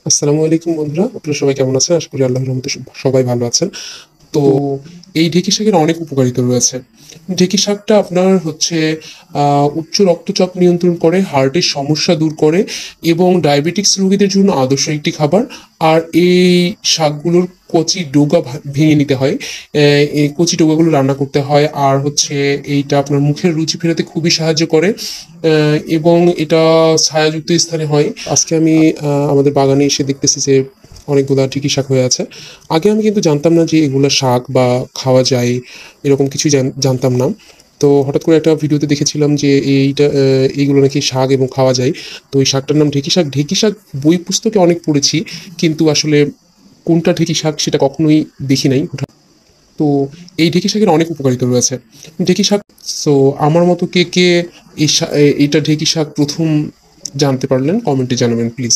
আসসালামু আলাইকুম বন্ধুরা, আপনারা সবাই কেমন আছেন? আশা করি আল্লাহর রহমতে সবাই ভালো আছেন। তো এই ঢেঁকি শাকের অনেক উপকারিতা রয়েছে। ঢেঁকি শাকটা আপনার হচ্ছে উচ্চ রক্তচাপ নিয়ন্ত্রণ করে, হার্টের সমস্যা দূর করে এবং ডায়াবেটিক্স রোগীদের জন্য আদর্শ একটি খাবার। আর এই শাকগুলোর কচি ডোগা ভেঙে নিতে হয়। এই কচি ডোগাগুলো রান্না করতে হয়। আর হচ্ছে এইটা আপনার মুখের রুচি ফেরাতে খুবই সাহায্য করে। এবং এটা ছায়াযুক্ত স্থানে হয়। আজকে আমি আমাদের বাগানে এসে দেখতেছি যে অনেকগুলা ঢেঁকি শাক হয়ে আছে। আগে আমি কিন্তু জানতাম না যে এগুলা শাক বা খাওয়া যায়, এরকম কিছুই জানতাম না। তো হঠাৎ করে একটা ভিডিওতে দেখেছিলাম যে এইগুলো নাকি শাক এবং খাওয়া যায়। তো এই শাকটার নাম ঢেঁকি শাক। ঢেঁকি শাক বই পুস্তকে অনেক পড়েছি, কিন্তু আসলে কোনটা ঢেঁকি শাক সেটা কখনোই দেখি নাই। তো এই ঢেঁকি শাকের অনেক উপকারিতা রয়েছে। ঢেঁকি শাক, সো আমার মতো কে কে এইটা ঢেঁকি শাক প্রথম জানতে পারলেন কমেন্টে জানাবেন প্লিজ।